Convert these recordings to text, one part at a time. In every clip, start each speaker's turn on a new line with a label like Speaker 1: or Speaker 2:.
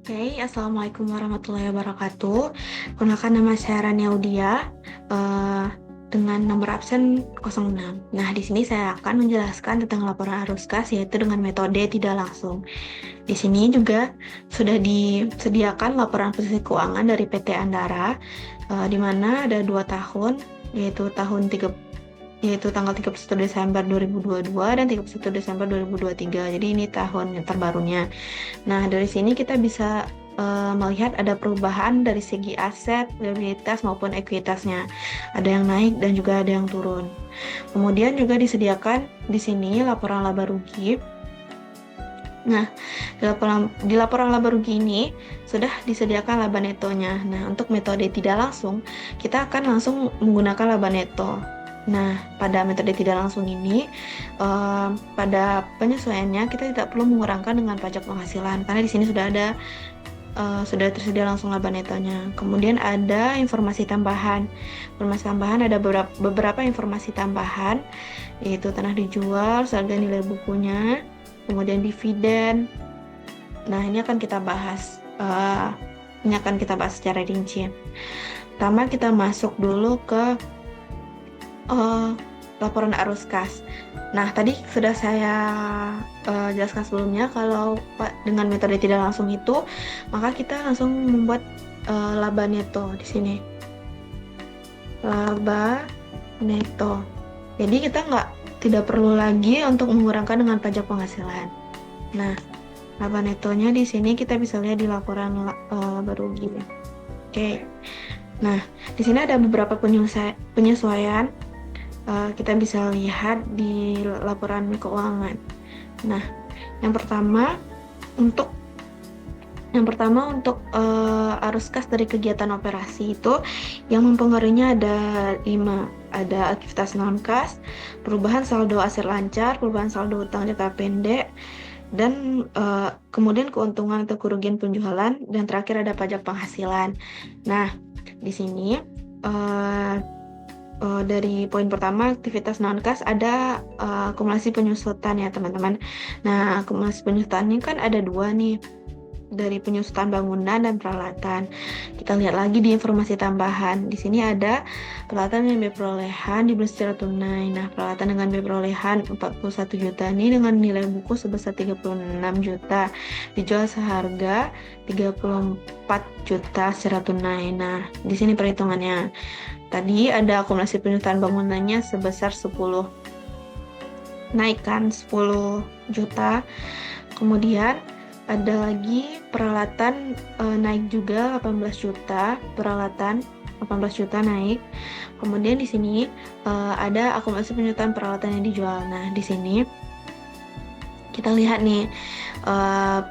Speaker 1: Oke, Assalamualaikum warahmatullahi wabarakatuh. Gunakan nama saya Rania Audia eh, dengan nomor absen 06. Nah, di sini saya akan menjelaskan tentang laporan arus kas, yaitu dengan metode tidak langsung. Di sini juga sudah disediakan laporan posisi keuangan dari PT Andara, di mana ada 2 tahun, yaitu tanggal 31 Desember 2022 dan 31 Desember 2023. Jadi ini tahun yang terbarunya. Nah, dari sini kita bisa melihat ada perubahan dari segi aset, liabilitas maupun ekuitasnya. Ada yang naik dan juga ada yang turun. Kemudian juga disediakan di sini laporan laba rugi. Nah, di laporan laba rugi ini sudah disediakan laba netonya. Nah, untuk metode tidak langsung, kita akan langsung menggunakan laba neto. Nah, pada metode tidak langsung ini, pada penyesuaiannya kita tidak perlu mengurangkan dengan pajak penghasilan karena di sini sudah tersedia langsung laba netonya. Kemudian ada informasi tambahan. Informasi tambahan ada beberapa informasi tambahan, yaitu tanah dijual, harga nilai bukunya, kemudian dividen. Nah, ini akan kita bahas. Ini akan kita bahas secara rinci. Pertama, kita masuk dulu ke laporan arus kas. Nah, tadi sudah saya jelaskan sebelumnya kalau dengan metode tidak langsung itu, maka kita langsung membuat laba neto di sini. Laba neto. Jadi kita tidak perlu lagi untuk mengurangkan dengan pajak penghasilan. Nah, laba netonya di sini kita bisa lihat di laporan laba rugi. Oke. Nah, di sini ada beberapa penyesuaian. Kita bisa lihat di laporan keuangan. Nah, yang pertama untuk arus kas dari kegiatan operasi itu yang mempengaruhinya ada 5. Ada aktivitas non kas, perubahan saldo aset lancar, perubahan saldo utang jangka pendek, dan kemudian keuntungan atau kerugian penjualan, dan terakhir ada pajak penghasilan. Nah, di sini dari poin pertama, aktivitas non kas, ada akumulasi penyusutan ya teman-teman. Nah, akumulasi penyusutan ini kan ada 2 nih, dari penyusutan bangunan dan peralatan. Kita lihat lagi di informasi tambahan. Di sini ada peralatan yang perolehan dibeli secara tunai. Nah, peralatan dengan perolehan 41 juta ini dengan nilai buku sebesar 36 juta. Dijual seharga 34 juta secara tunai. Nah, di sini perhitungannya. Tadi ada akumulasi penyusutan bangunannya sebesar 10. Naik kan 10 juta. Kemudian ada lagi peralatan naik juga 18 juta, peralatan 18 juta naik. Kemudian di sini ada akumulasi penyusutan peralatan yang dijual. Nah, di sini kita lihat nih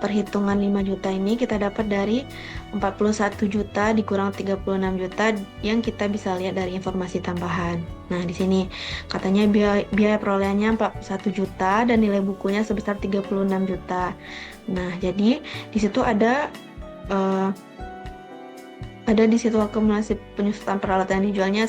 Speaker 1: perhitungan 5 juta ini kita dapat dari 41 juta dikurang 36 juta yang kita bisa lihat dari informasi tambahan. Nah, di sini katanya biaya perolehannya 41 juta dan nilai bukunya sebesar 36 juta. Nah, jadi di situ ada di situ akumulasi penyusutan peralatan yang dijualnya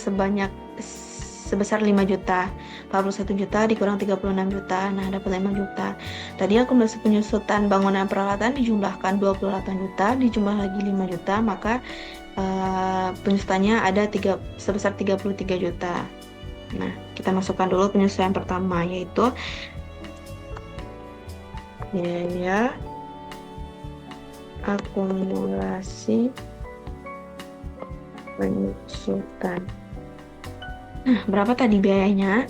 Speaker 1: sebesar 5 juta. 41 juta dikurang 36 juta. Nah, dapat 5 juta. Tadi akumulasi penyusutan bangunan peralatan dijumlahkan 28 juta, dijumlah lagi 5 juta, maka penyusutannya ada sebesar 33 juta. Nah, kita masukkan dulu penyesuaian pertama, yaitu biaya akumulasi penyusutan. Nah, berapa tadi biayanya?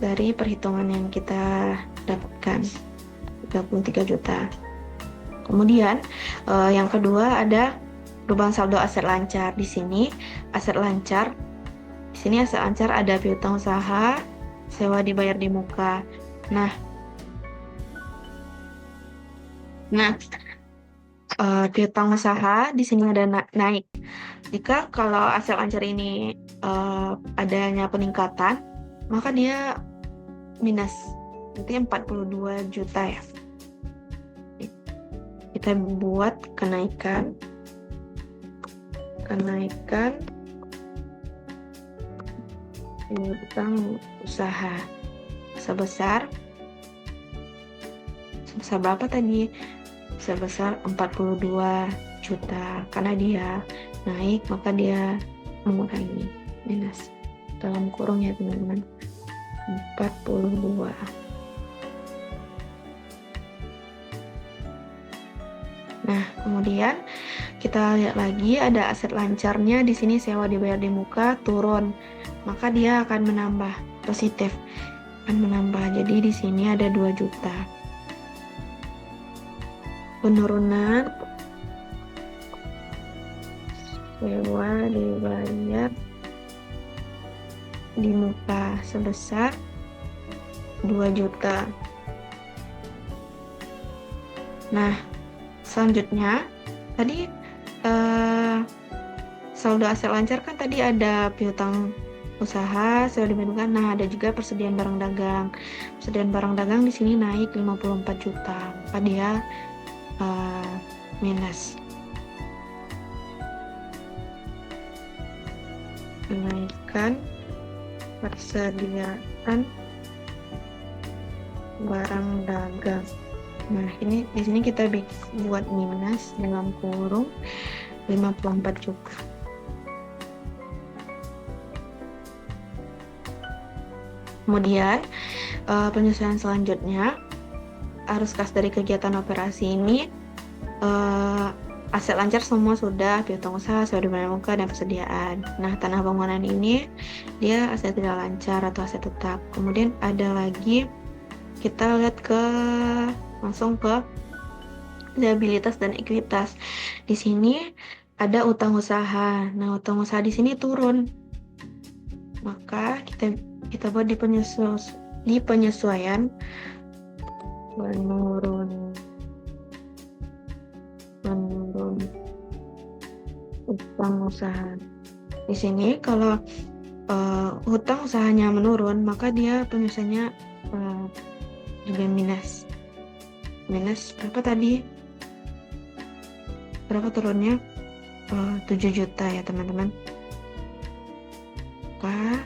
Speaker 1: Dari perhitungan yang kita dapatkan 33 juta. Kemudian yang kedua ada perubahan saldo aset lancar. Di sini aset lancar ada piutang usaha, sewa dibayar di muka. Nah, piutang usaha di sini ada naik. Jika kalau aset lancar ini adanya peningkatan, maka dia minus, berarti 42 juta ya. Kita buat kenaikan piutang usaha sebesar berapa tadi? sebesar 42 juta. Karena dia naik, maka dia mengurangi, minus dalam kurung ya teman-teman, 42. Nah, kemudian kita lihat lagi ada aset lancarnya di sini, sewa dibayar di muka turun, maka dia akan menambah positif, akan menambah. Jadi di sini ada 2 juta. Penurunan sewa dibayar di muka sebesar 2 juta. Nah, selanjutnya tadi saldo aset lancar kan tadi ada piutang usaha, sewa dibandingkan. Nah, ada juga persediaan barang dagang. Persediaan barang dagang di sini naik 54 juta. Maka dia minus. Kenaikan persediaan barang dagang. Nah, ini di sini kita buat minus dalam kurung 54 juta. Kemudian penyesuaian selanjutnya, arus kas dari kegiatan operasi ini aset lancar semua sudah, piutang usaha, sewa dibayar muka, dan persediaan. Nah, tanah bangunan ini dia aset tidak lancar atau aset tetap. Kemudian ada lagi, kita lihat langsung ke liabilitas dan ekuitas. Di sini ada utang usaha. Nah, utang usaha di sini turun. Maka kita buat di penyesuaian menurun utang usaha. Di sini kalau hutang usahanya menurun, maka dia penyesuaiannya juga minus. Minus berapa tadi? Berapa turunnya? 7 juta ya teman-teman. Maka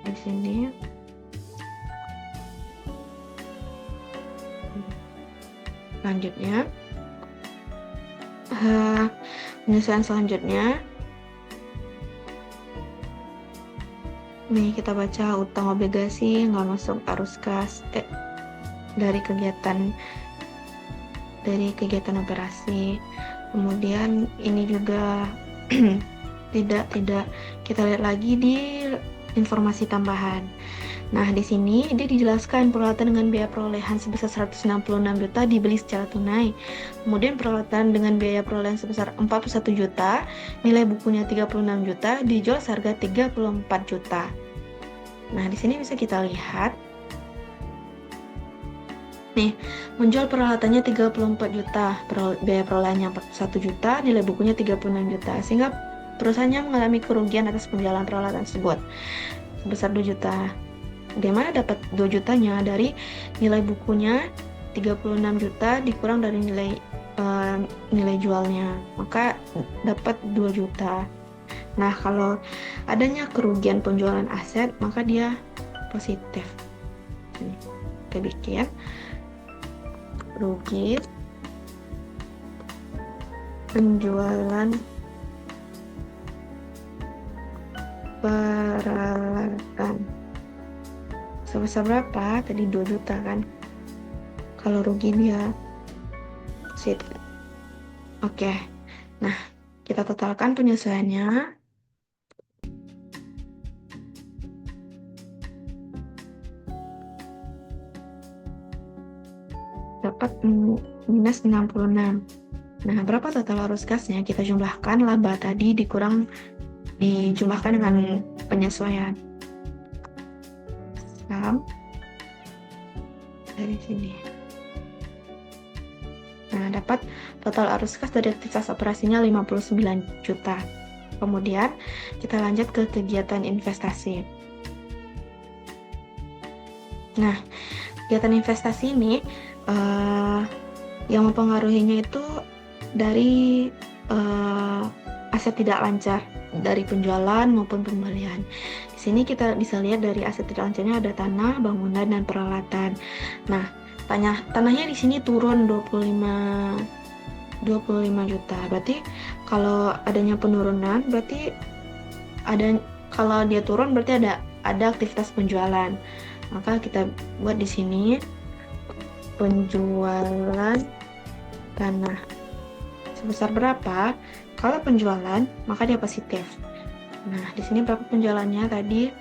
Speaker 1: di sini selanjutnya penyesuaian selanjutnya nih, kita baca utang obligasi nggak masuk arus kas dari kegiatan operasi. Kemudian ini juga tidak kita lihat lagi di informasi tambahan. Nah, di sini dia dijelaskan peralatan dengan biaya perolehan sebesar 166 juta dibeli secara tunai. Kemudian peralatan dengan biaya perolehan sebesar 41 juta, nilai bukunya 36 juta, dijual seharga 34 juta. Nah, di sini bisa kita lihat nih, menjual peralatannya 34 juta, biaya perolehannya 41 juta, nilai bukunya 36 juta, sehingga perusahaannya mengalami kerugian atas penjualan peralatan tersebut sebesar 2 juta. Bagaimana dapat 2 jutanya? Dari nilai bukunya 36 juta dikurang dari nilai jualnya, maka dapat 2 juta. Nah, kalau adanya kerugian penjualan aset, maka dia positif. Kita bikin rugi penjualan peralatan sebesar berapa? Tadi 2 juta kan. Kalau rugi dia positif. Oke. Nah, kita totalkan penyesuaiannya. Dapat minus 66. Nah, berapa total arus kasnya? Kita jumlahkan laba tadi dijumlahkan dengan penyesuaian. Dari sini. Nah, dapat total arus kas dari aktivitas operasinya 59 juta. Kemudian kita lanjut ke kegiatan investasi. Nah, kegiatan investasi ini yang mempengaruhinya itu dari aset tidak lancar, dari penjualan maupun pembelian. Di sini kita bisa lihat dari aset tidak lancarnya ada tanah, bangunan, dan peralatan. Nah, tanahnya di sini turun 25 juta. Berarti kalau adanya penurunan berarti kalau dia turun berarti ada aktivitas penjualan. Maka kita buat di sini penjualan tanah. Sebesar berapa? Kalau penjualan, maka dia positif. Nah, di sini berapa penjualannya tadi?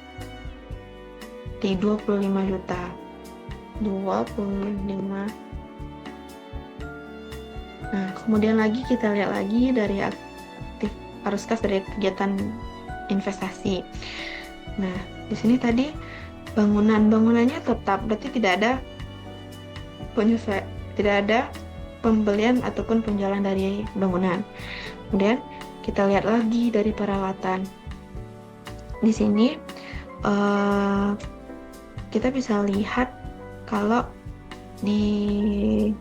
Speaker 1: Di 25 juta. 25. Nah, kemudian lagi kita lihat lagi dari arus kas dari kegiatan investasi. Nah, di sini tadi bangunannya tetap, berarti tidak ada pembelian ataupun penjualan dari bangunan. Kemudian kita lihat lagi dari peralatan. Di sini kita bisa lihat kalau di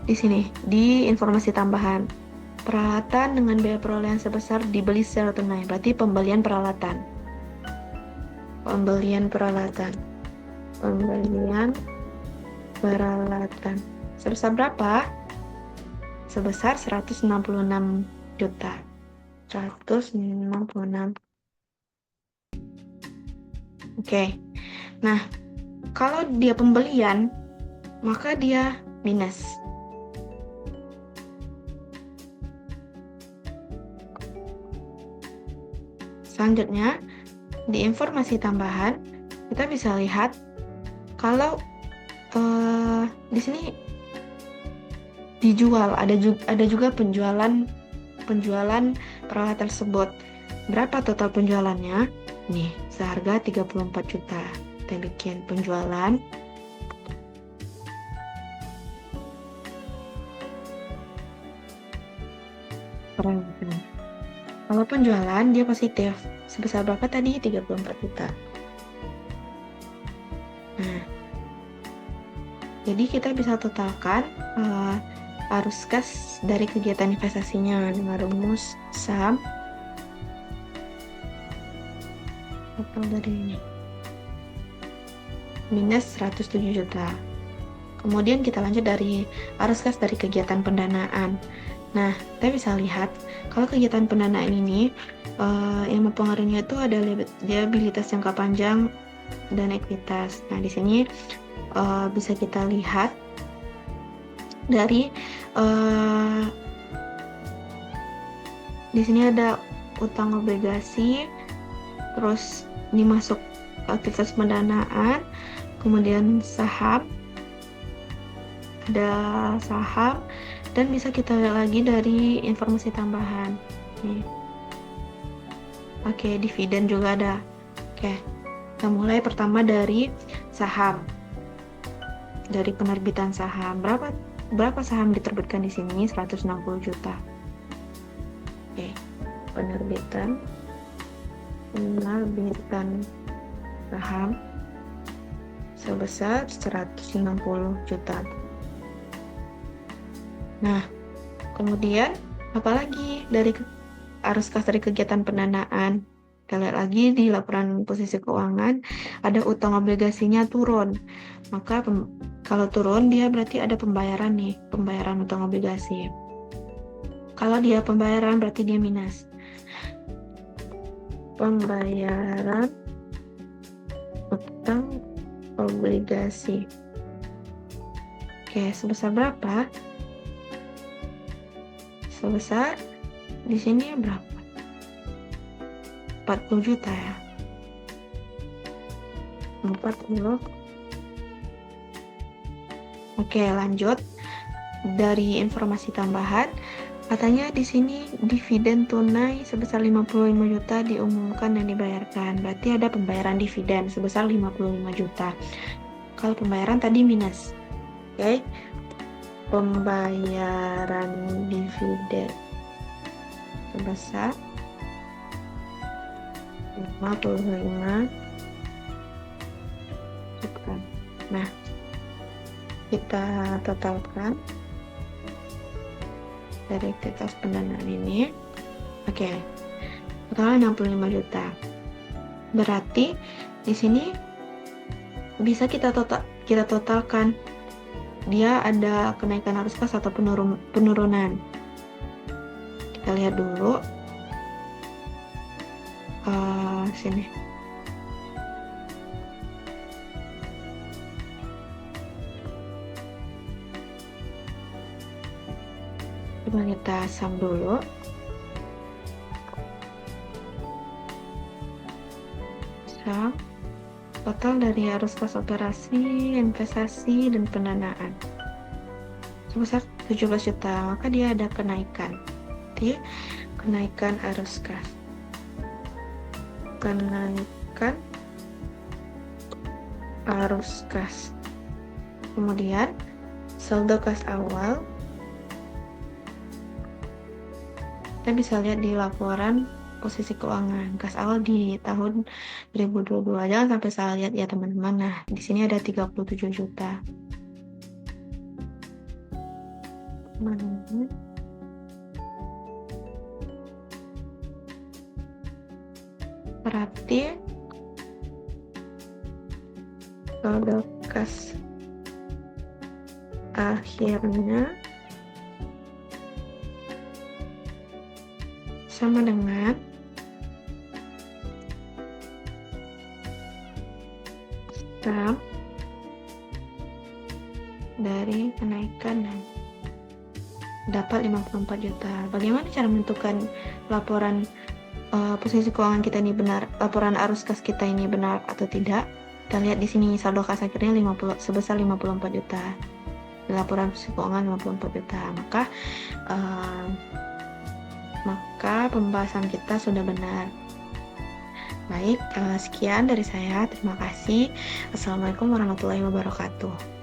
Speaker 1: sini di informasi tambahan peralatan dengan biaya perolehan sebesar dibeli secara tunai, berarti pembelian peralatan sebesar berapa? Sebesar 166 juta. 166. Oke. Nah, kalau dia pembelian, maka dia minus. Selanjutnya, di informasi tambahan, kita bisa lihat kalau di sini dijual, ada juga penjualan peralatan tersebut. Berapa total penjualannya? Nih, seharga 34 juta. Kita bikin penjualan peralatan. Kalau penjualan dia positif. Sebesar berapa tadi? 34 juta. Nah, jadi kita bisa totalkan arus kas dari kegiatan investasinya dengan rumus SAM total dari ini minus 107 juta. Kemudian kita lanjut dari arus kas dari kegiatan pendanaan. Nah, kita bisa lihat kalau kegiatan pendanaan ini yang mempengaruhinya itu ada liabilitas jangka panjang dan ekuitas. Nah, di sini bisa kita lihat dari di sini ada utang obligasi, terus ini masuk aktivitas pendanaan, kemudian saham, ada saham, dan bisa kita lihat lagi dari informasi tambahan. Nih. Oke, dividen juga ada. Oke, kita mulai pertama dari saham. Dari penerbitan saham, berapa saham diterbitkan di sini? 160 juta. Oke, penerbitan saham sebesar 160 juta. Nah, kemudian apalagi dari arus kas dari kegiatan pendanaan? Kita lihat lagi di laporan posisi keuangan ada utang obligasinya turun. Maka kalau turun dia berarti ada pembayaran nih, pembayaran utang obligasi. Kalau dia pembayaran berarti dia minus. Pembayaran utang obligasi. Oke, sebesar berapa? Sebesar di sini berapa? 40 juta ya. 40. Oke, lanjut. Dari informasi tambahan, katanya di sini dividen tunai sebesar 55 juta diumumkan dan dibayarkan. Berarti ada pembayaran dividen sebesar 55 juta. Kalau pembayaran tadi minus. Oke. Pembayaran dividen sebesar 55 juta. Nah, kita totalkan dari aktivitas pendanaan ini. Oke, total 65 juta. Berarti di sini bisa kita kita totalkan, dia ada kenaikan arus kas atau penurunan. Kita lihat dulu. Sini. Coba kita sum dulu. Sum total dari arus kas operasi, investasi, dan pendanaan sebesar 17 juta, maka dia ada kenaikan. Jadi, kenaikan arus kas. Kenaikan arus kas. Kemudian, saldo kas awal. Kita bisa lihat di laporan posisi keuangan kas awal di tahun 2022. Jangan sampai salah lihat ya teman-teman. Nah, di sini ada 37 juta. Berarti saldo kas akhirnya sama dengan sum dari kenaikan dan dapat 54 juta. Bagaimana cara menentukan laporan posisi keuangan kita ini benar, laporan arus kas kita ini benar atau tidak? Kita lihat di sini saldo kas akhirnya sebesar 54 juta. Di laporan posisi keuangan 54 juta. Maka pembahasan kita sudah benar. Baik, sekian dari saya. Terima kasih. Assalamualaikum warahmatullahi wabarakatuh.